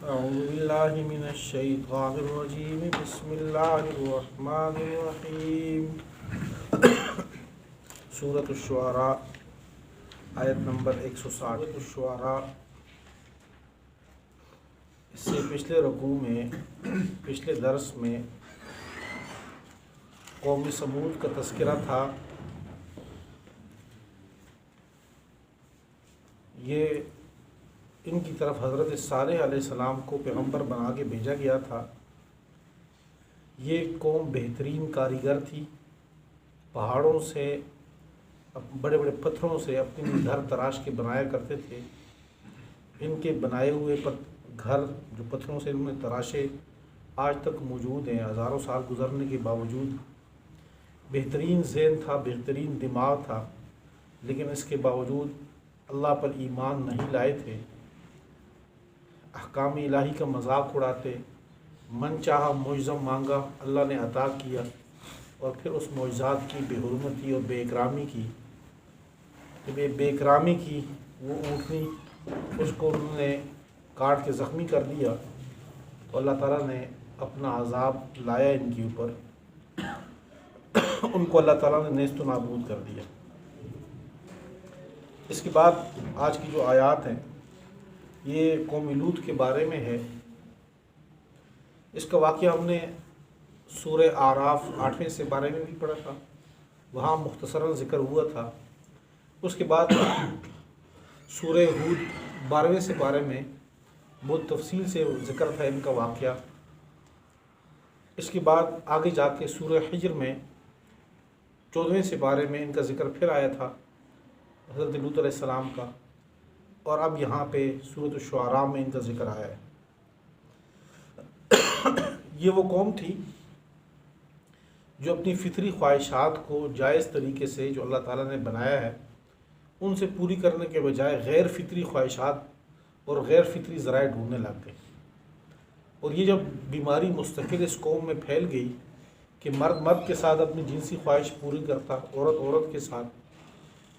أعوذ بالله من الشيطان الرجيم بسم الله الرحمن الرحیم سورۃ الشعراء آیت نمبر 160۔ الشعراء اس سے پچھلے رکوع میں پچھلے درس میں قوم ثمود کا تذکرہ تھا۔ یہ ان کی طرف حضرت صالح علیہ السلام کو پیغمبر بنا کے بھیجا گیا تھا۔ یہ قوم بہترین کاریگر تھی، پہاڑوں سے بڑے بڑے پتھروں سے اپنی گھر تراش کے بنایا کرتے تھے۔ ان کے بنائے ہوئے گھر جو پتھروں سے انہوں نے تراشے آج تک موجود ہیں، ہزاروں سال گزرنے کے باوجود۔ بہترین ذہن تھا، بہترین دماغ تھا، لیکن اس کے باوجود اللہ پر ایمان نہیں لائے تھے۔ احکام الہی کا مذاق اڑاتے، من چاہا معجزہ مانگا، اللہ نے عطا کیا، اور پھر اس معجزات کی بے حرمتی اور بے اکرامی کی۔ جب یہ بے اکرامی کی، وہ اونٹنی اس کو انہوں نے کاٹ کے زخمی کر دیا، تو اللہ تعالیٰ نے اپنا عذاب لایا ان کے اوپر، ان کو اللہ تعالیٰ نے نیست و نابود کر دیا۔ اس کے بعد آج کی جو آیات ہیں یہ قوم لوط کے بارے میں ہے۔ اس کا واقعہ ہم نے سورہ اعراف 8ویں سے بارے میں بھی پڑھا تھا، وہاں مختصراً ذکر ہوا تھا۔ اس کے بعد سورہ ہود 12ویں سے بارے میں بہت تفصیل سے ذکر تھا ان کا واقعہ۔ اس کے بعد آگے جا کے سورہ حجر میں 14ویں سے بارے میں ان کا ذکر پھر آیا تھا، حضرت لوط علیہ السلام کا، اور اب یہاں پہ سورۃ الشعراء میں ان کا ذکر آیا ہے۔ یہ وہ قوم تھی جو اپنی فطری خواہشات کو جائز طریقے سے جو اللہ تعالیٰ نے بنایا ہے ان سے پوری کرنے کے بجائے غیر فطری خواہشات اور غیر فطری ذرائع ڈھونڈنے لگ گئے۔ اور یہ جب بیماری مستقل اس قوم میں پھیل گئی کہ مرد مرد کے ساتھ اپنی جنسی خواہش پوری کرتا، عورت عورت کے ساتھ،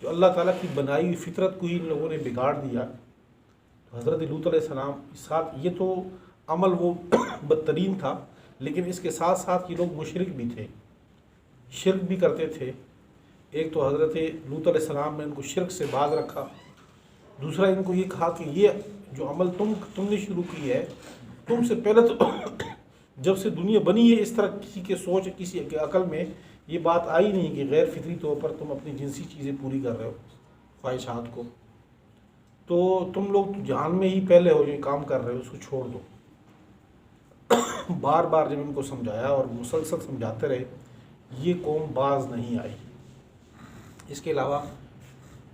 جو اللہ تعالیٰ کی بنائی ہوئی فطرت کو ہی ان لوگوں نے بگاڑ دیا، تو حضرت لوط علیہ السلام کے ساتھ یہ تو عمل وہ بدترین تھا، لیکن اس کے ساتھ ساتھ یہ لوگ مشرک بھی تھے، شرک بھی کرتے تھے۔ ایک تو حضرت لوط علیہ السلام نے ان کو شرک سے باز رکھا، دوسرا ان کو یہ کہا کہ یہ جو عمل تم نے شروع کی ہے، تم سے پہلے تو جب سے دنیا بنی ہے اس طرح کسی کے سوچ، کسی کے عقل میں یہ بات آئی نہیں کہ غیر فطری طور پر تم اپنی جنسی چیزیں پوری کر رہے ہو، خواہشات کو، تو تم لوگ جہان میں ہی پہلے ہو جو کام کر رہے ہو، اس کو چھوڑ دو۔ بار بار جب ان کو سمجھایا اور مسلسل سمجھاتے رہے، یہ قوم باز نہیں آئی۔ اس کے علاوہ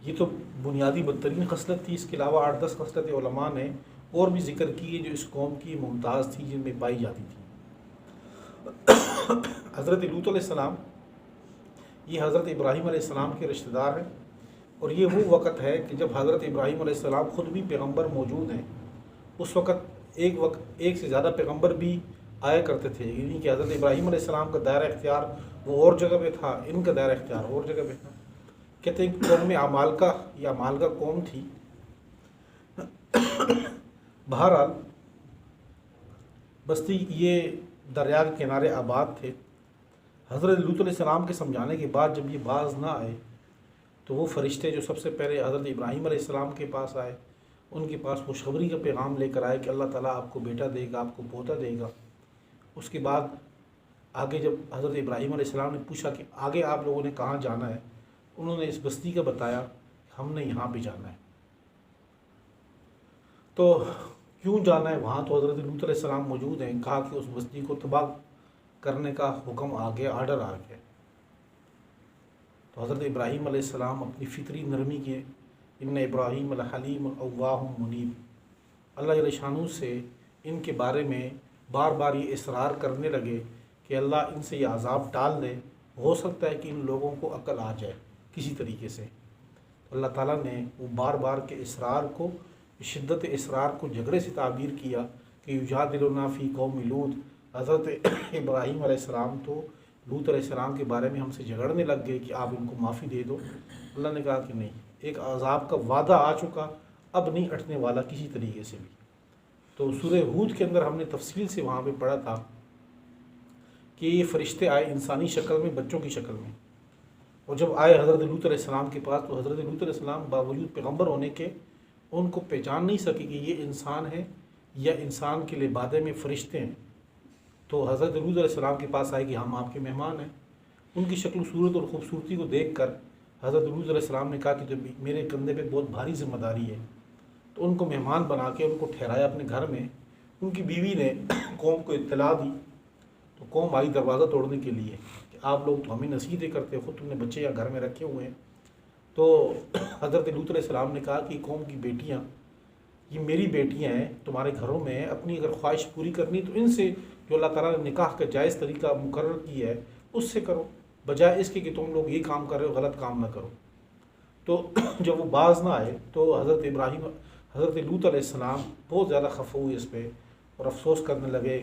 یہ تو بنیادی بدترین خصلت تھی، اس کے علاوہ 8-10 خصلتیں علماء نے اور بھی ذکر کی جو اس قوم کی ممتاز تھی، جن میں پائی جاتی تھی۔ حضرت لوط علیہ السلام یہ حضرت ابراہیم علیہ السلام کے رشتہ دار ہیں، اور یہ وہ وقت ہے کہ جب حضرت ابراہیم علیہ السلام خود بھی پیغمبر موجود ہیں۔ اس وقت ایک سے زیادہ پیغمبر بھی آیا کرتے تھے، یعنی کہ حضرت ابراہیم علیہ السلام کا دائرہ اختیار وہ اور جگہ پہ تھا، ان کا دائرہ اختیار اور جگہ پہ تھا۔ کہتے ہیں کہ قوم عمالقہ قوم تھی۔ بہرحال بستی یہ دریا کے کنارے آباد تھے۔ حضرت لوط علیہ السلام کے سمجھانے کے بعد جب یہ باز نہ آئے تو وہ فرشتے جو سب سے پہلے حضرت ابراہیم علیہ السلام کے پاس آئے، ان کے پاس خوشخبری کا پیغام لے کر آئے کہ اللہ تعالیٰ آپ کو بیٹا دے گا، آپ کو پوتا دے گا۔ اس کے بعد آگے جب حضرت ابراہیم علیہ السلام نے پوچھا کہ آگے آپ لوگوں نے کہاں جانا ہے، انہوں نے اس بستی کا بتایا کہ ہم نے یہاں پہ جانا ہے۔ تو کیوں جانا ہے وہاں؟ تو حضرت لوط علیہ السلام موجود ہیں، کہا کہ اس بستی کو تباہ کرنے کا حکم آ گیا، آرڈر آ گیا۔ تو حضرت ابراہیم علیہ السلام اپنی فطری نرمی کے ان ابراہیم الحلیم الاواہ منیب، اللہ جل شانہ سے ان کے بارے میں بار بار یہ اصرار کرنے لگے کہ اللہ ان سے یہ عذاب ٹال دے، ہو سکتا ہے کہ ان لوگوں کو عقل آ جائے کسی طریقے سے۔ اللہ تعالیٰ نے وہ بار بار کے اصرار کو، شدت اصرار کو جھگڑے سے تعبیر کیا کہ یجادلنا فی قوم لوط۔ حضرت ابراہیم علیہ السلام تو لوط علیہ السلام کے بارے میں ہم سے جھگڑنے لگ گئے کہ آپ ان کو معافی دے دو۔ اللہ نے کہا کہ نہیں، ایک عذاب کا وعدہ آ چکا، اب نہیں ہٹنے والا کسی طریقے سے بھی۔ تو سورہ ہود کے اندر ہم نے تفصیل سے وہاں پہ پڑھا تھا کہ یہ فرشتے آئے انسانی شکل میں، بچوں کی شکل میں، اور جب آئے حضرت لوط علیہ السلام کے پاس تو حضرت لوط علیہ السلام باوجود پیغمبر ہونے کے ان کو پہچان نہیں سکے کہ یہ انسان ہے یا انسان کے لبادے میں فرشتے ہیں۔ تو حضرت لوط علیہ السلام کے پاس آئے کہ ہم آپ کے مہمان ہیں۔ ان کی شکل و صورت اور خوبصورتی کو دیکھ کر حضرت لوط علیہ السلام نے کہا کہ جب میرے کندھے پہ بہت بھاری ذمہ داری ہے، تو ان کو مہمان بنا کے ان کو ٹھہرایا اپنے گھر میں۔ ان کی بیوی نے قوم کو اطلاع دی تو قوم آئی دروازہ توڑنے کے لیے کہ آپ لوگ تو ہمیں نصیحتیں کرتے، خود تم نے بچے یا گھر میں رکھے ہوئے ہیں۔ تو حضرت لوط علیہ السلام نے کہا کہ قوم کی بیٹیاں یہ میری بیٹیاں ہیں، تمہارے گھروں میں ہیں، اپنی اگر خواہش پوری کرنی تو ان سے جو اللہ تعالیٰ نے نکاح کا جائز طریقہ مقرر کی ہے اس سے کرو، بجائے اس کے کہ تم لوگ یہ کام کر رہے ہو، غلط کام نہ کرو۔ تو جب وہ باز نہ آئے تو حضرت لوط علیہ السلام بہت زیادہ خفا ہوئے اس پہ اور افسوس کرنے لگے،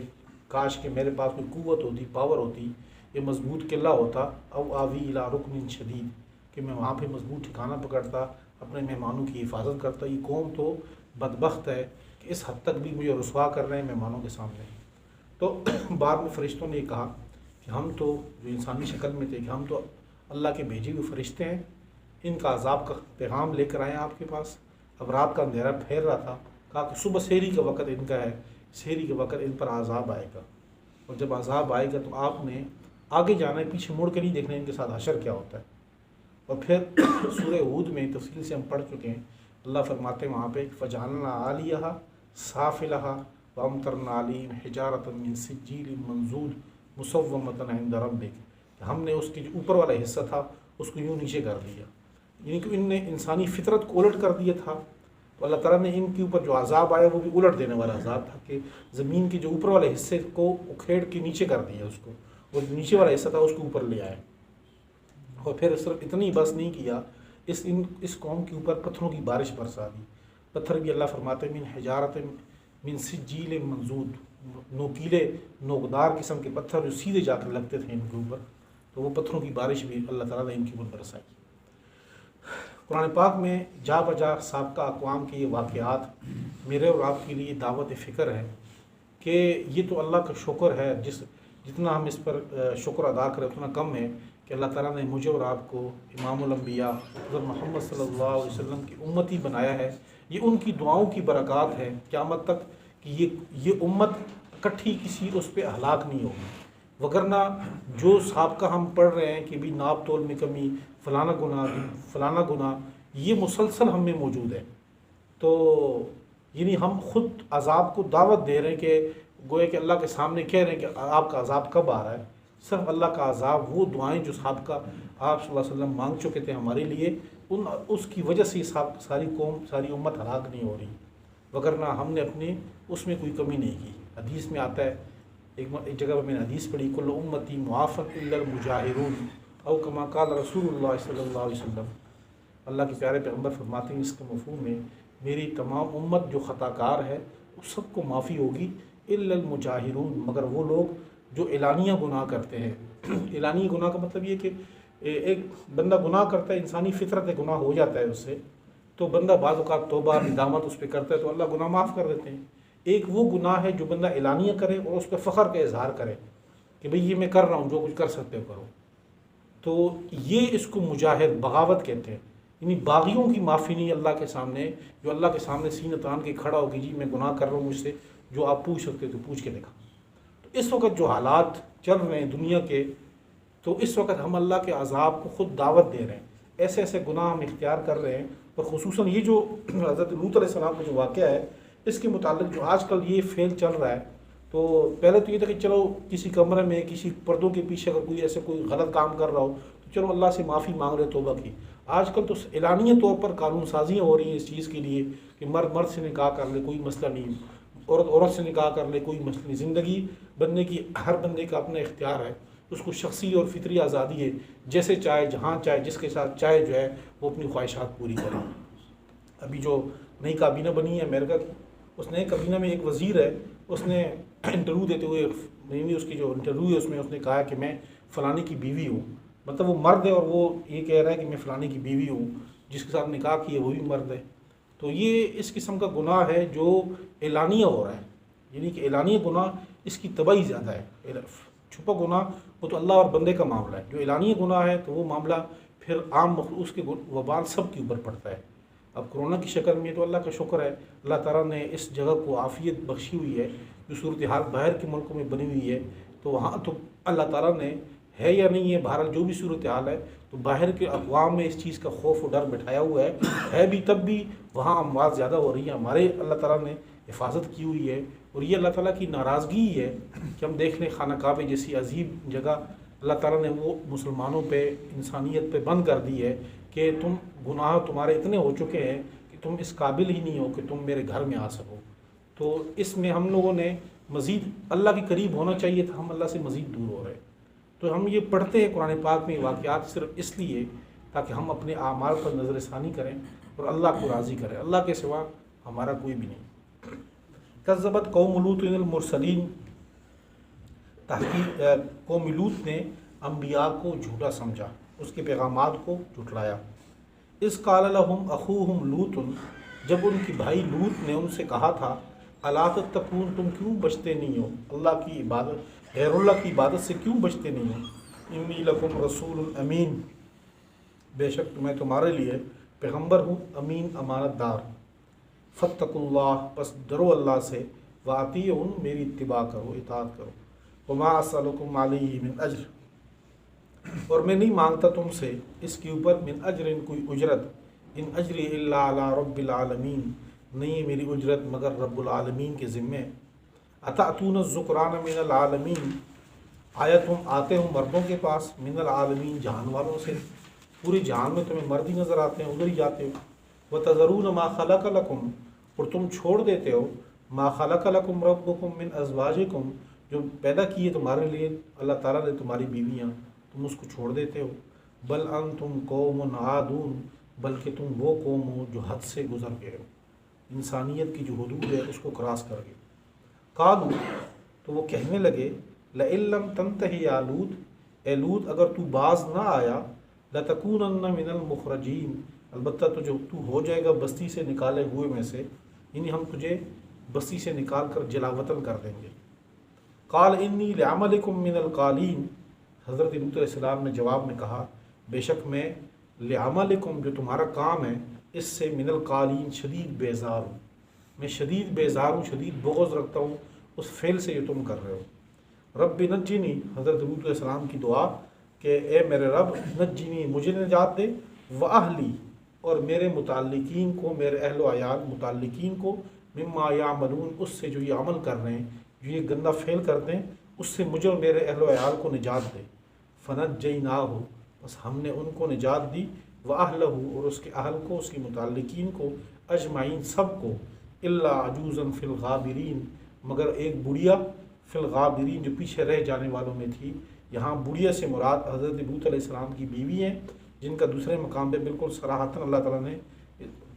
کاش کہ میرے پاس کوئی قوت ہوتی، پاور ہوتی، یہ مضبوط قلعہ ہوتا، او آوی الی رکن شدید، کہ میں وہاں پہ مضبوط ٹھکانہ پکڑتا، اپنے مہمانوں کی حفاظت کرتا۔ یہ قوم تو بدبخت ہے کہ اس حد تک بھی مجھے رسوا کر رہے ہیں مہمانوں کے سامنے۔ تو بعد میں فرشتوں نے یہ کہا کہ ہم تو جو انسانی شکل میں تھے کہ ہم تو اللہ کے بھیجے ہوئے فرشتے ہیں، ان کا عذاب کا پیغام لے کر آئے ہیں آپ کے پاس۔ اب رات کا اندھیرا پھیر رہا تھا، کہا کہ صبح سحری کا وقت ان کا ہے، سحری کے وقت ان پر عذاب آئے گا، اور جب عذاب آئے گا تو آپ نے آگے جانا ہے، پیچھے مڑ کے نہیں دیکھنا ان کے ساتھ حشر کیا ہوتا ہے۔ اور پھر سورہ ہود میں تفصیل سے ہم پڑھ چکے ہیں، اللہ فرماتے ہیں وہاں پہ فَجَعَلْنَا عَالِيَهَا سَافِلَهَا وَأَمْطَرْنَا عَلَيْهِمْ حِجَارَةً مِّن سِجِّيلٍ مَّنضُودٍ مُّصَوَّمَةً عِندَ رَبِّكَ، ہم نے اس کی جو اوپر والا حصہ تھا اس کو یوں نیچے کر دیا، یعنی کہ ان نے انسانی فطرت کو الٹ کر دیا تھا۔ تو اللہ تعالیٰ نے ان کے اوپر جو عذاب آیا وہ بھی الٹ دینے والا عذاب تھا کہ زمین کے جو اوپر والے حصے کو اکھیڑ کے نیچے کر دیا اس کو، اور جو نیچے والا حصہ تھا اس کو اوپر لے آئے۔ اور پھر صرف اتنی بس نہیں کیا، اس قوم کے اوپر پتھروں کی بارش برسا دی۔ پتھر بھی اللہ فرماتے ہیں من حجارت من سجیل منضود، نوکیلے نوکدار قسم کے پتھر جو سیدھے جا کر لگتے تھے ان کے اوپر، تو وہ پتھروں کی بارش بھی اللہ تعالیٰ نے ان کے اوپر برسائی۔ قرآن پاک میں جا بجا سابقہ اقوام کے یہ واقعات میرے اور آپ کے لیے دعوت فکر ہے کہ یہ تو اللہ کا شکر ہے، جتنا ہم اس پر شکر ادا کریں اتنا کم ہے کہ اللہ تعالیٰ نے مجھے اور آپ کو امام الانبیاء حضرت محمد صلی اللہ علیہ وسلم کی امتی بنایا ہے۔ یہ ان کی دعاؤں کی برکات ہے قیامت تک کہ یہ امت اکٹھی کسی اس پہ ہلاک نہیں ہوگی، وگرنہ جو سابقہ ہم پڑھ رہے ہیں کہ بھی ناپ تول میں کمی، فلانا گناہ، یہ مسلسل ہم میں موجود ہے۔ تو یعنی ہم خود عذاب کو دعوت دے رہے ہیں کہ گویا کہ اللہ کے سامنے کہہ رہے ہیں کہ آپ کا عذاب کب آ رہا ہے۔ صرف اللہ کا عذاب، وہ دعائیں جو سابقہ آپ صلی اللہ علیہ وسلم مانگ چکے تھے ہمارے لیے، اس کی وجہ سے ساری قوم، ساری امت ہلاک نہیں ہو رہی، وگرنہ ہم نے اپنے اس میں کوئی کمی نہیں کی۔ حدیث میں آتا ہے، ایک جگہ پر میں نے حدیث پڑھی، کل امتی معافت الا المجاہرون او کما قال رسول اللہ صلی اللہ علیہ وسلم۔ اللہ کے پیارے پیغمبر فرماتے ہیں اس کا مفہوم ہے میری تمام امت جو خطا کار ہے اس سب کو معافی ہوگی الا المجاہرون، مگر وہ لوگ جو اعلانیہ گناہ کرتے ہیں۔ اعلانیہ گناہ کا مطلب یہ کہ ایک بندہ گناہ کرتا ہے، انسانی فطرت ہے، گناہ ہو جاتا ہے اس سے، تو بندہ بعض اوقات توبہ ندامت اس پہ کرتا ہے تو اللہ گناہ معاف کر دیتے ہیں۔ ایک وہ گناہ ہے جو بندہ اعلانیہ کرے اور اس پہ فخر کا اظہار کرے کہ بھئی یہ میں کر رہا ہوں، جو کچھ کر سکتے ہو کرو، تو یہ اس کو مجاہر بغاوت کہتے ہیں۔ یعنی باغیوں کی معافی نہیں اللہ کے سامنے، جو اللہ کے سامنے سینہ تان کے کھڑا ہو کہ جی میں گناہ کر رہا ہوں، مجھ سے جو آپ پوچھ سکتے تو پوچھ کے دکھا۔ تو اس وقت جو حالات چل رہے ہیں دنیا کے، تو اس وقت ہم اللہ کے عذاب کو خود دعوت دے رہے ہیں، ایسے ایسے گناہ ہم اختیار کر رہے ہیں۔ اور خصوصاً یہ جو حضرت لوط علیہ السلام کا جو واقعہ ہے اس کے متعلق جو آج کل یہ فعل چل رہا ہے، تو پہلے تو یہ تھا کہ چلو کسی کمرے میں کسی پردوں کے پیچھے اگر کوئی ایسے کوئی غلط کام کر رہا ہو تو چلو اللہ سے معافی مانگ رہے، توبہ کی۔ آج کل تو اعلانیہ طور پر قانون سازیاں ہو رہی ہیں اس چیز کے لیے کہ مرد سے نکاح کر لے کوئی مسئلہ نہیں، عورت سے نکاح کر لے کوئی مسئلہ نہیں۔ زندگی بننے کی ہر بندے کا اپنا اختیار ہے، اس کو شخصی اور فطری آزادی ہے، جیسے چاہے جہاں چاہے جس کے ساتھ چاہے جو ہے وہ اپنی خواہشات پوری کرے۔ ابھی جو نئی کابینہ بنی ہے امریکہ کی، اس نئے کابینہ میں ایک وزیر ہے، اس نے انٹرویو دیتے ہوئے اس کی جو انٹرویو ہے اس میں اس نے کہا کہ میں فلانے کی بیوی ہوں، مطلب وہ مرد ہے اور وہ یہ کہہ رہا ہے کہ میں فلانے کی بیوی ہوں، جس کے ساتھ نکاح کی ہے وہ بھی مرد ہے۔ تو یہ اس قسم کا گناہ ہے جو اعلانیہ ہو رہا ہے، یعنی کہ اعلانیہ گناہ اس کی تباہی زیادہ ہے۔ چھپا گناہ وہ تو اللہ اور بندے کا معاملہ ہے، جو اعلانیہ گناہ ہے تو وہ معاملہ پھر عام مخلوق کے وبال سب کے اوپر پڑتا ہے۔ اب کرونا کی شکل میں تو اللہ کا شکر ہے، اللہ تعالیٰ نے اس جگہ کو عافیت بخشی ہوئی ہے، جو صورتحال باہر کے ملکوں میں بنی ہوئی ہے تو وہاں تو اللہ تعالیٰ نے ہے یا نہیں ہے، بہرحال جو بھی صورتحال ہے تو باہر کے اقوام میں اس چیز کا خوف و ڈر بٹھایا ہوا ہے بھی، تب بھی وہاں اموات زیادہ ہو رہی ہیں، ہمارے اللہ تعالیٰ نے حفاظت کی ہوئی ہے۔ اور یہ اللہ تعالیٰ کی ناراضگی ہی ہے کہ ہم دیکھ لیں خانہ کعبہ جیسی عظیم جگہ اللہ تعالیٰ نے وہ مسلمانوں پہ، انسانیت پہ بند کر دی ہے کہ تم گناہ تمہارے اتنے ہو چکے ہیں کہ تم اس قابل ہی نہیں ہو کہ تم میرے گھر میں آ سکو۔ تو اس میں ہم لوگوں نے مزید اللہ کے قریب ہونا چاہیے تھا، ہم اللہ سے مزید دور ہو رہے ہیں۔ تو ہم یہ پڑھتے ہیں قرآن پاک میں واقعات صرف اس لیے تاکہ ہم اپنے اعمال پر نظر ثانی کریں اور اللہ کو راضی کریں، اللہ کے سوا ہمارا کوئی بھی نہیں۔ کذبت قوم لوط المرسلین، تحقیق قوم لوط نے انبیاء کو جھوٹا سمجھا، اس کے پیغامات کو جھٹلایا۔ اذ قال لهم اخوهم لوط، جب ان کی بھائی لوط نے ان سے کہا تھا، الا تتقون، تم کیوں بچتے نہیں ہو اللہ کی عبادت، غیر اللہ کی عبادت سے کیوں بچتے نہیں ہو؟ انی لکم رسول امین، بے شک میں تمہارے لیے پیغمبر ہوں، امین امانت دار۔ فاتقوا اللہ، پس ڈرو اللہ سے، واطیعون، میری اتباع کرو، اطاعت کرو۔ وما اسألکم علیہ من اجر، اور میں نہیں مانگتا تم سے اس کے اوپر من اجر، ان کوئی اجرت، ان اجری الا علی رب العالمین، نہیں ہے میری اجرت مگر رب العالمین کے ذمے۔ اتأتون الذکران من العالمین، آیا تم آتے ہو مردوں کے پاس، من العالمین، جہان والوں سے، پورے جہان میں تمہیں مرد ہی نظر آتے ہیں، ادھر ہی جاتے ہو۔ وتذرون ما خلق لکم، اور تم چھوڑ دیتے ہو ما خلق لکم ربکم من ازواجکم، جو پیدا کیے تمہارے لیے اللہ تعالیٰ نے تمہاری بیویاں، تم اس کو چھوڑ دیتے ہو۔ بل انتم قوم عادون، بلکہ تم وہ قوم ہو جو حد سے گزر گئے ہو، انسانیت کی جو حدود ہے اس کو کراس کر گئے۔ قالوا، تو وہ کہنے لگے، لئن لم تنتہی یا لوط، اے لوط اگر تو باز نہ آیا، لتکونن من المخرجین، البتہ تو ہو جائے گا بستی سے نکالے ہوئے میں سے، یعنی ہم تجھے بستی سے نکال کر جلا وطن کر دیں گے۔ قال انی لعملکم من القالین، حضرت لوط علیہ السلام نے جواب میں کہا، بے شک میں لعملکم، جو تمہارا کام ہے، اس سے من القالین، شدید بیزار ہوں، میں شدید بیزار ہوں، شدید بغض رکھتا ہوں اس فعل سے جو تم کر رہے ہو۔ رب نجنی، حضرت لوط علیہ السلام کی دعا کہ اے میرے رب، نجنی، مجھے نجات دے، واہلی، اور میرے متعلقین کو، میرے اہل و عیال متعلقین کو، مما یعملون، اس سے جو یہ عمل کر رہے ہیں، جو یہ گندہ فعل کرتے ہیں، اس سے مجھے اور میرے اہل و عیال کو نجات دے۔ فنجیناہ، بس ہم نے ان کو نجات دی، واہلہ، اور اس کے اہل کو، اس کے متعلقین کو، اجمعین، سب کو، الا عجوزا فی الغابرین، مگر ایک بڑھیا فی الغابرین، جو پیچھے رہ جانے والوں میں تھی۔ یہاں بڑھیا سے مراد حضرت لوط علیہ السلام کی بیوی ہیں، جن کا دوسرے مقام پہ بالکل صراحتاً اللہ تعالیٰ نے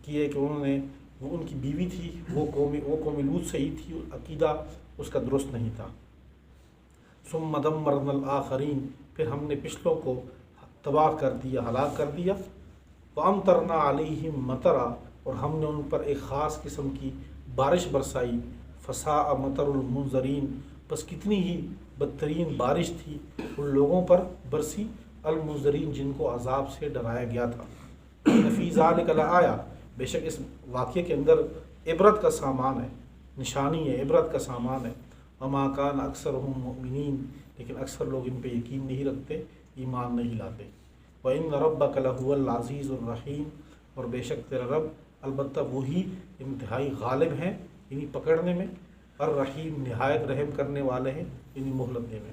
کی ہے کہ انہوں نے، وہ ان کی بیوی تھی، وہ قوم لوط سے ہی تھی، عقیدہ اس کا درست نہیں تھا۔ ثم دمرنا الآخرین، پھر ہم نے پچھلوں کو تباہ کر دیا، ہلاک کر دیا۔ وامطرنا علیہم مطرا، اور ہم نے ان پر ایک خاص قسم کی بارش برسائی۔ فساء مطر المنذرین، بس کتنی ہی بدترین بارش تھی ان لوگوں پر برسی، المنذرین، جن کو عذاب سے ڈرایا گیا تھا۔ فی ذلک لآیہ، بے شک اس واقعے کے اندر عبرت کا سامان ہے، نشانی ہے، عبرت کا سامان ہے۔ وما کان اکثرهم مؤمنین، لیکن اکثر لوگ ان پہ یقین نہیں رکھتے، ایمان نہیں لاتے۔ وَإِنَّ رَبَّكَ لَهُوَ الْعَزِيزُ الرَّحِيمُ، اور بے شک تیرا رب البتہ وہی انتہائی غالب ہیں، یعنی پکڑنے میں، الرحیم، نہایت رحم کرنے والے ہیں، یعنی مہلت دینے میں۔